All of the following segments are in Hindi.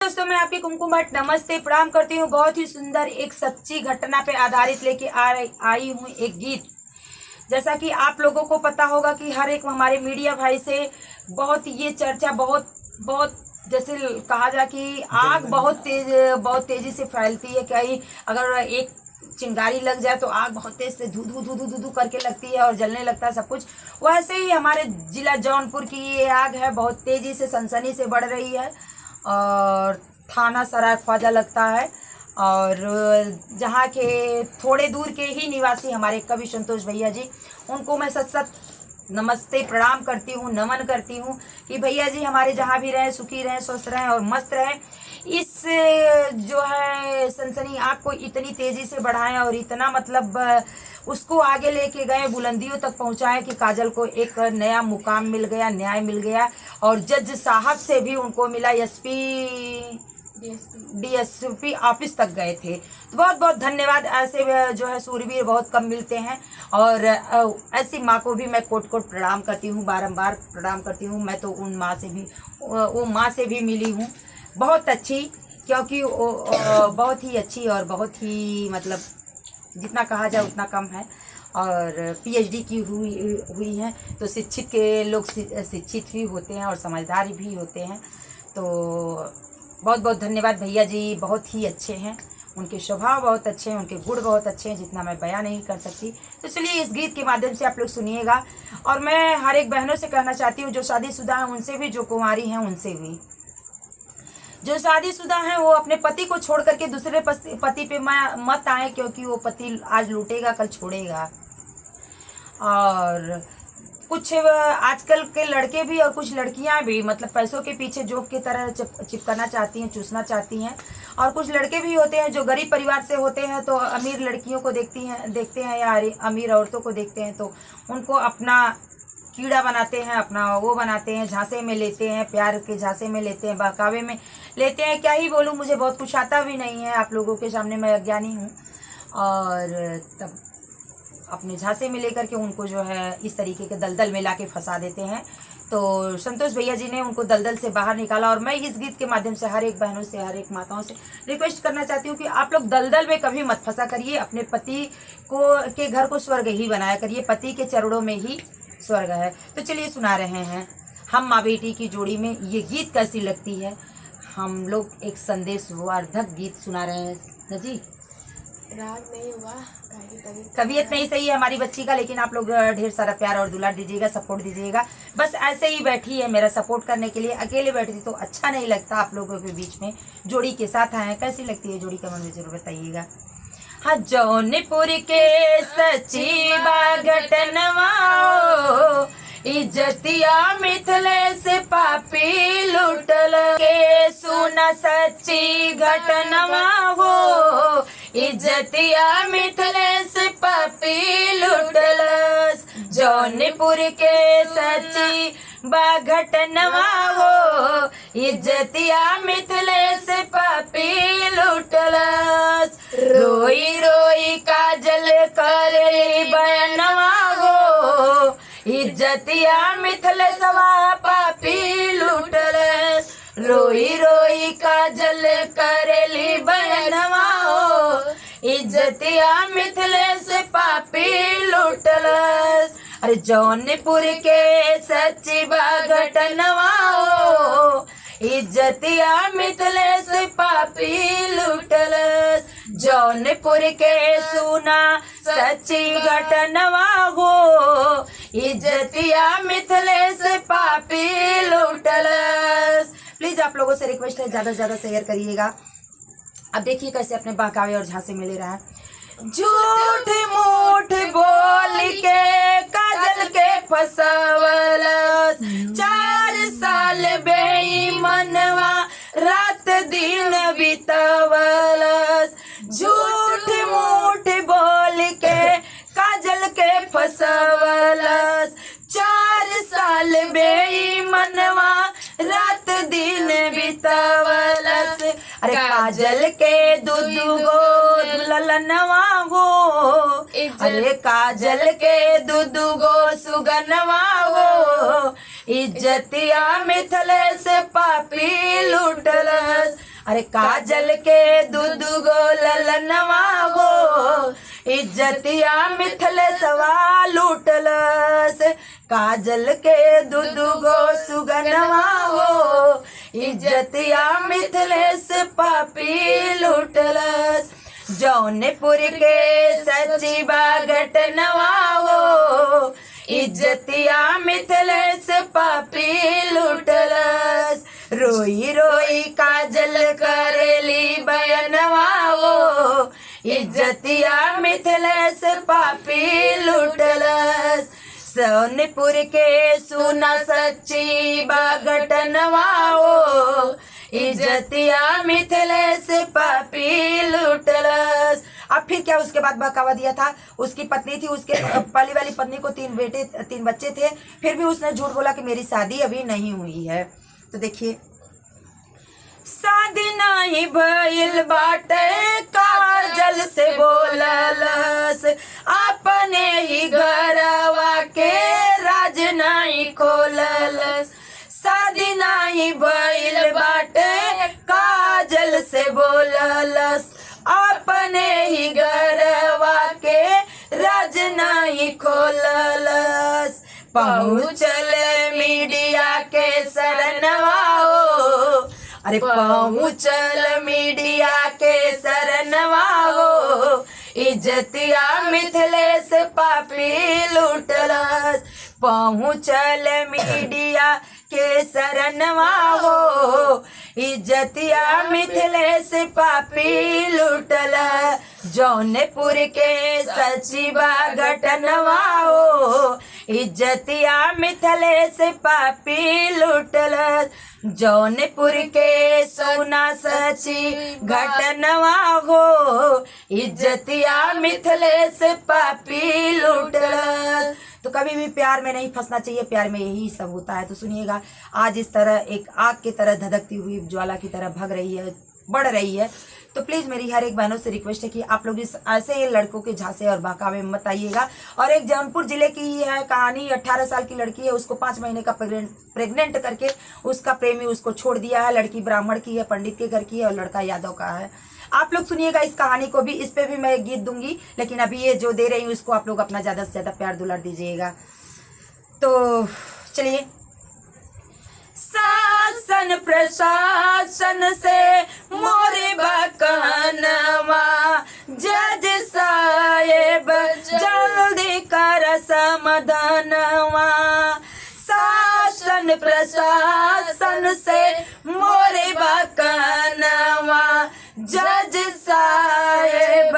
दोस्तों, मैं आपकी कुमकुम भट्ट नमस्ते प्रणाम करती हूँ। बहुत ही सुंदर एक सच्ची घटना पे आधारित लेके आई हूँ एक गीत। जैसा कि आप लोगों को पता होगा कि हर एक हमारे मीडिया भाई से बहुत ये चर्चा बहुत बहुत जैसे कहा जाए कि आग बहुत तेजी से फैलती है। कहीं अगर एक चिंगारी लग जाए तो आग बहुत तेज से धू धू धू धू धू धू करके लगती है और जलने लगता है सब कुछ। वैसे ही हमारे जिला जौनपुर की ये आग है, बहुत तेजी से सनसनी से बढ़ रही है और थाना सराय ख्वाजा लगता है। और जहाँ के थोड़े दूर के ही निवासी हमारे कवि संतोष भैया जी, उनको मैं सच सच नमस्ते प्रणाम करती हूँ, नमन करती हूँ कि भैया जी हमारे जहाँ भी रहें, सुखी रहें, स्वस्थ रहें और मस्त रहें। इस जो है सनसनी आग को इतनी तेजी से बढ़ाएं और इतना मतलब उसको आगे लेके गए, बुलंदियों तक पहुंचाएं कि काजल को एक नया मुकाम मिल गया, न्याय मिल गया और जज साहब से भी उनको मिला, एसपी डीएसपी ऑफिस तक गए थे। तो बहुत बहुत धन्यवाद। ऐसे जो है सूरवीर बहुत कम मिलते हैं और ऐसी माँ को भी मैं कोट कोट प्रणाम करती हूँ, बारंबार प्रणाम करती हूँ। मैं तो उन माँ से भी वो माँ से भी मिली हूँ, बहुत अच्छी, क्योंकि वो बहुत ही अच्छी और बहुत ही मतलब जितना कहा जाए उतना कम है। और पीएचडी की हुई हैं तो शिक्षित के लोग शिक्षित ही होते हैं और समझदार भी होते हैं। तो बहुत बहुत धन्यवाद भैया जी, बहुत ही अच्छे हैं, उनके स्वभाव बहुत अच्छे हैं, उनके गुण बहुत अच्छे हैं, जितना मैं बयां नहीं कर सकती। तो चलिए इस गीत के माध्यम से आप लोग सुनिएगा। और मैं हर एक बहनों से कहना चाहती हूँ, जो शादीशुदा हैं उनसे भी, जो कुंवारी हैं उनसे भी। जो शादीशुदा हैं वो अपने पति को छोड़ करके दूसरे पति पे मत आए, क्योंकि वो पति आज लूटेगा कल छोड़ेगा। और कुछ आजकल के लड़के भी और कुछ लड़कियां भी मतलब पैसों के पीछे जोक की तरह चिपकना चाहती हैं, चूसना चाहती हैं। और कुछ लड़के भी होते हैं जो गरीब परिवार से होते हैं, तो अमीर लड़कियों को देखते हैं या अमीर औरतों को देखते हैं तो उनको अपना कीड़ा बनाते हैं, अपना वो बनाते हैं, झांसे में लेते हैं, प्यार के झांसे में लेते हैं, बहकावे में लेते हैं। क्या ही बोलूँ, मुझे बहुत कुछ आता भी नहीं है, आप लोगों के सामने मैं अज्ञानी हूँ। और तब अपने झांसे में लेकर के उनको जो है इस तरीके के दलदल में लाके फंसा देते हैं। तो संतोष भैया जी ने उनको दलदल से बाहर निकाला। और मैं इस गीत के माध्यम से हर एक बहनों से, हर एक माताओं से रिक्वेस्ट करना चाहती हूँ कि आप लोग दलदल में कभी मत फंसा करिए, अपने पति के घर को स्वर्ग ही बनाया करिए, पति के चरणों में ही स्वर्ग है। तो चलिए सुना रहे हैं हम माँ बेटी की जोड़ी में ये गीत कैसी लगती है। हम लोग एक संदेशवर्धक गीत सुना रहे हैं ना जी। राग नहीं हुआ, तबीयत नहीं सही है हमारी बच्ची का, लेकिन आप लोग ढेर सारा प्यार और दुलार दीजिएगा, सपोर्ट दीजिएगा। बस ऐसे ही बैठी है मेरा सपोर्ट करने के लिए, अकेले बैठती तो अच्छा नहीं लगता। आप लोगों के बीच में जोड़ी के साथ आए, कैसी लगती है जोड़ी, कमेंट में जरूर बताइएगा। हाँ, जौनपुर के सच्ची घटनवा इज्जतिया मिथले से पापी लुटल के सुना सच्ची घटनवा हो, इज्जतिया मिथले से पापी लुटल। जौनपुर के सच्ची घटनवा हो, इज्जतिया मिथले से पापी लुटल। रोई रोई काजल करली बयनवा हो, इज्जतिया मिथले सवा पापी लुटल। रोई रोई काजल करली बयनवा हो, इज्जतिया मिथले से पापी लुटल। अरे जौनपुर के सच्ची घटनवा हो, इज्जतिया मिथले से पापी लुटल। जौनपुर के सुना सच्ची घटनवा हो, इज्जतिया मिथले से पापी लुटल। प्लीज आप लोगों से रिक्वेस्ट है, ज्यादा से ज्यादा शेयर करिएगा। अब देखिए कैसे अपने बहकावे और झांसे में ले रहा है। झूठ मूठ बोल के काजल के फसवल, 4 साल बेईमानवा रात दिन बितवल। झूठ मूठ बोल के काजल के फसवल, 4 साल बेईमानवा रात दिन बितवल। अरे काजल के दुदुगो ललनवा हो, अरे काजल के दुदुगो सुगनवा हो, इज्जतिया मिथले से पापी लुटल। अरे काजल के दूधू गो ललनवा हो, इज्जतिया मिथिलेशवा लूटलस। काजल के दूधू गो सुगनवा हो, इज्जतिया मिथिलेश पापी लूटलस। जौनपुर के सच्ची घटनवा हो, इज्जतिया मिथिलेश पापी लूटलस। रोई रोई काजल करेली बयनवा हो, इज्जतिया मिथिलेश पापी लूटलस। सोनपुर के सुना सच्ची घटनवा हो, इज्जतिया मिथिलेश पापी लूटलस। अब फिर क्या उसके बाद बहकावा दिया था। उसकी पत्नी थी, उसके पहली वाली पत्नी को 3 बच्चे थे, फिर भी उसने झूठ बोला कि मेरी शादी अभी नहीं हुई है। तो देखिए, शादी नहीं भइल बाटे काजल से बोललस, अपने ही घरवा के राज नहीं खोललस। शादी नहीं भइल बाटे काजल से बोललस, अपने ही घरवा के राज नहीं खोललस। पहुँचल मीडिया के शरणवा हो, अरे पहुँचल मीडिया के शरणवा हो, इज्जतिया मिथिलेश पापी लूटलस। पहुँचल मीडिया के शरणवा हो, इज्जतिया मिथिलेश पापी लूटलस। जौनपुर के सच्ची घटनवा हो, इज्जतिया मिथिलेश पापी लूटलस। जौनपुर के सोना सच्ची घटनवा हो, इज्जतिया मिथिलेश पापी लूटलस। तो कभी भी प्यार में नहीं फंसना चाहिए, प्यार में यही सब होता है। तो सुनिएगा, आज इस तरह एक आग की तरह धधकती हुई ज्वाला की तरह भग रही है, बढ़ रही है। तो प्लीज़ मेरी हर एक बहनों से रिक्वेस्ट है कि आप लोग इस ऐसे लड़कों के झांसे और बहकावे में मत आइएगा। और एक जौनपुर जिले की ही है कहानी, 18 साल की लड़की है, उसको 5 महीने का प्रेग्नेंट करके उसका प्रेमी उसको छोड़ दिया है। लड़की ब्राह्मण की है, पंडित के घर की है, और लड़का यादव का है। आप लोग सुनिएगा इस कहानी को भी, इस पे भी मैं एक गीत दूंगी, लेकिन अभी ये जो दे रही हूँ उसको आप लोग अपना ज़्यादा से ज़्यादा प्यार दुलार दीजिएगा। तो चलिए। शासन प्रशासन से मोरे बकनवा, जज साहेब जल्दी कर समाधानवा। शासन प्रशासन से मोरे बकनवा, जज साहेब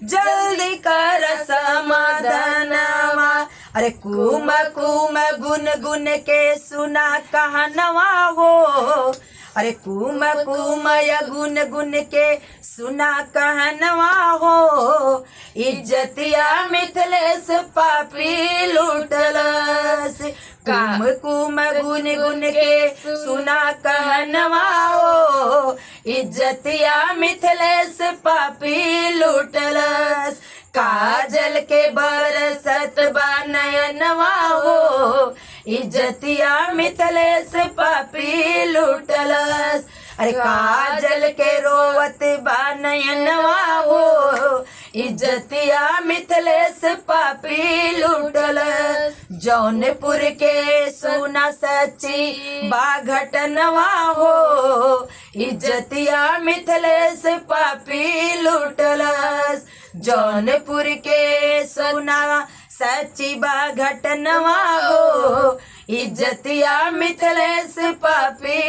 जल्दी कर समाधानवा। अरे कुम कुम गुन गुन के सुना कहनवा हो, अरे कुम कुम या गुन गुन के सुना कहनवा हो, इज्जतिया मिथिलेश पापी लूटलस। कुम कुम गुन गुन के सुना कहनवा हो, इज्जतिया मिथिलेश पापी लूटलस। काजल के बरसत नयनवा हो, इज्जतिया मिथिलेश पापी लूटलस। अरे काजल के रोवत नयनवा हो, इज्जतिया मिथिलेश पापी लूटलस। जौनपुर के सोना सच्ची घटनवा हो, इज्जतिया मिथिलेश पापी लूटलस। जौनपुर के सोना सच्ची घटनवा हो, इज्जतिया मिथिलेश पापी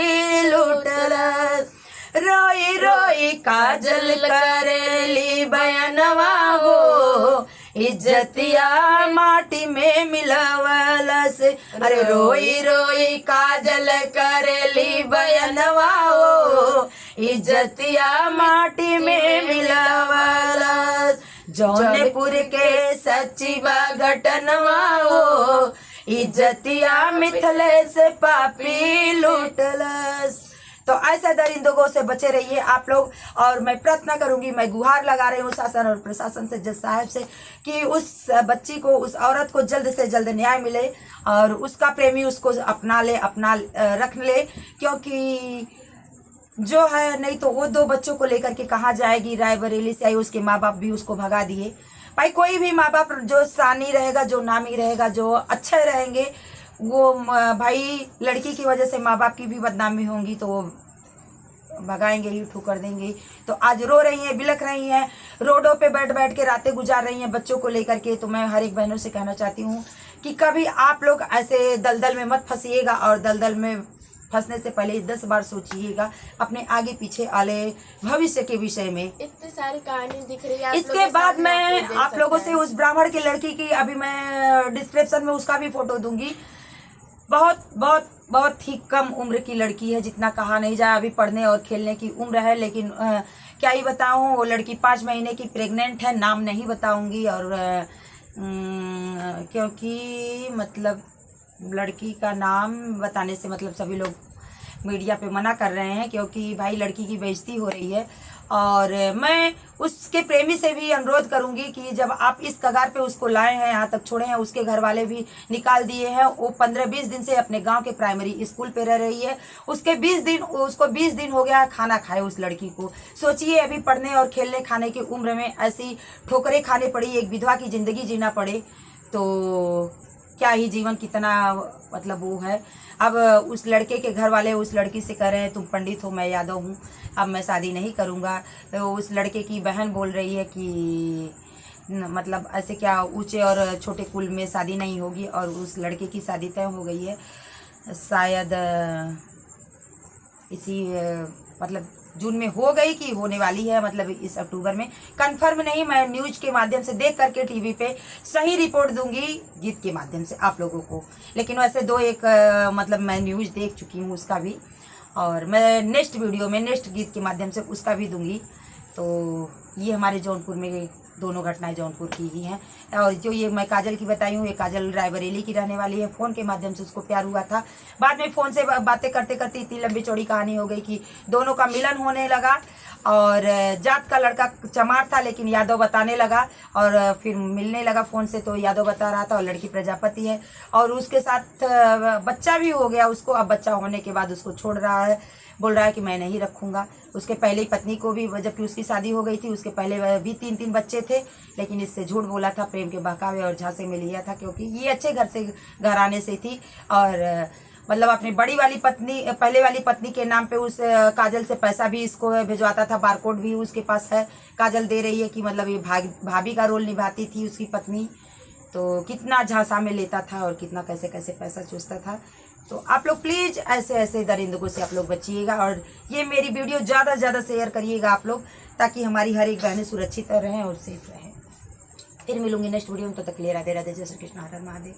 लूटलस। रोई रोई काजल करेली बयनवा हो, इज्जतिया माटी में मिलवलस। अरे रोई रोई काजल करेली बयनवा हो, इज्जतिया माटी में मिलवलस। जौनपुर के सच्ची घटनवा हो, इज्जतिया मिथिलेश पापी लूटलस। तो ऐसे दरिंदों से बचे रहिए आप लोग। और मैं प्रार्थना करूंगी, मैं गुहार लगा रही हूँ शासन और प्रशासन से, जज साहब से, कि उस बच्ची को, उस औरत को जल्द से जल्द न्याय मिले और उसका प्रेमी उसको अपना ले, अपना रख ले। क्योंकि जो है, नहीं तो वो 2 बच्चों को लेकर के कहाँ जाएगी। रायबरेली से आई, उसके माँ बाप भी उसको भगा दिए। भाई कोई भी माँ बाप जो सानी रहेगा, जो नामी रहेगा, जो अच्छे रहेंगे, वो भाई लड़की की वजह से माँ बाप की भी बदनामी होंगी तो वो भगाएंगे ही, ठोकर देंगे। तो आज रो रही हैं, बिलख रही हैं, रोडों पे बैठ बैठ के रातें गुजार रही हैं बच्चों को लेकर के। तो मैं हर एक बहनों से कहना चाहती हूँ कि कभी आप लोग ऐसे दलदल में मत फंसिएगा, और दलदल में फंसने से पहले 10 बार सोचिएगा अपने आगे पीछे वाले भविष्य के विषय में। इतनी सारी कहानी दिख रही है आप इसके लोगों के बाद सामने, मैं आपको देख आप लोगों सकता से है। उस ब्राह्मण की लड़की की अभी मैं डिस्क्रिप्शन में उसका भी फोटो दूंगी। बहुत बहुत बहुत ही कम उम्र की लड़की है, जितना कहा नहीं जाए, अभी पढ़ने और खेलने की उम्र है। लेकिन क्या ही बताऊं, वो लड़की 5 महीने की प्रेग्नेंट है। नाम नहीं बताऊंगी, और क्योंकि मतलब लड़की का नाम बताने से मतलब सभी लोग मीडिया पे मना कर रहे हैं, क्योंकि भाई लड़की की बेइज्जती हो रही है। और मैं उसके प्रेमी से भी अनुरोध करूंगी कि जब आप इस कगार पे उसको लाए हैं, यहाँ तक छोड़े हैं, उसके घर वाले भी निकाल दिए हैं। वो 15-20 दिन से अपने गांव के प्राइमरी स्कूल पे रह रही है। उसको 20 दिन हो गया खाना खाए उस लड़की को। सोचिए, अभी पढ़ने और खेलने खाने की उम्र में ऐसी ठोकरें खाने पड़ी, एक विधवा की जिंदगी जीना पड़े, तो क्या ही जीवन कितना मतलब वो है। अब उस लड़के के घर वाले उस लड़की से कह रहे हैं तुम पंडित हो, मैं यादव हूँ, अब मैं शादी नहीं करूँगा। तो उस लड़के की बहन बोल रही है कि मतलब ऐसे क्या ऊंचे और छोटे कुल में शादी नहीं होगी, और उस लड़के की शादी तय हो गई है शायद इसी मतलब जून में हो गई कि होने वाली है, मतलब इस अक्टूबर में, कंफर्म नहीं। मैं न्यूज के माध्यम से देख करके टीवी पे सही रिपोर्ट दूंगी गीत के माध्यम से आप लोगों को। लेकिन वैसे 2-1 मतलब मैं न्यूज देख चुकी हूँ उसका भी, और मैं नेक्स्ट वीडियो में नेक्स्ट गीत के माध्यम से उसका भी दूंगी। तो ये हमारे जौनपुर में दोनों घटनाएं जौनपुर की ही हैं। और जो ये मैं काजल की बताई हूँ, ये काजल रायबरेली की रहने वाली है। फ़ोन के माध्यम से उसको प्यार हुआ था, बाद में फ़ोन से बातें करते करते इतनी लंबी चौड़ी कहानी हो गई कि दोनों का मिलन होने लगा। और जात का लड़का चमार था, लेकिन यादव बताने लगा, और फिर मिलने लगा फ़ोन से, तो यादव बता रहा था, और लड़की प्रजापति है, और उसके साथ बच्चा भी हो गया उसको। अब बच्चा होने के बाद उसको छोड़ रहा है, बोल रहा है कि मैं नहीं रखूँगा। उसके पहले ही पत्नी को भी, जबकि उसकी शादी हो गई थी, उसके पहले भी 3-3 बच्चे थे, लेकिन इससे झूठ बोला था, प्रेम के बहकावे और झांसे में लिया था, क्योंकि ये अच्छे घराने से थी। और मतलब अपनी बड़ी वाली पत्नी, पहले वाली पत्नी के नाम पे उस काजल से पैसा भी इसको भिजवाता था, बारकोड भी उसके पास है। काजल दे रही है कि मतलब ये भाभी का रोल निभाती थी उसकी पत्नी। तो कितना झांसा में लेता था और कितना कैसे कैसे पैसा चूसता था। तो आप लोग प्लीज़ ऐसे ऐसे दरिंदों से आप लोग बचिएगा, और ये मेरी वीडियो ज़्यादा से ज़्यादा शेयर करिएगा आप लोग, ताकि हमारी हर एक बहनें सुरक्षित रहें और सेफ रहें। फिर मिलूंगी नेक्स्ट वीडियो में, तो तक ले राधे राधे, जय श्री कृष्ण, हर हर महादेव।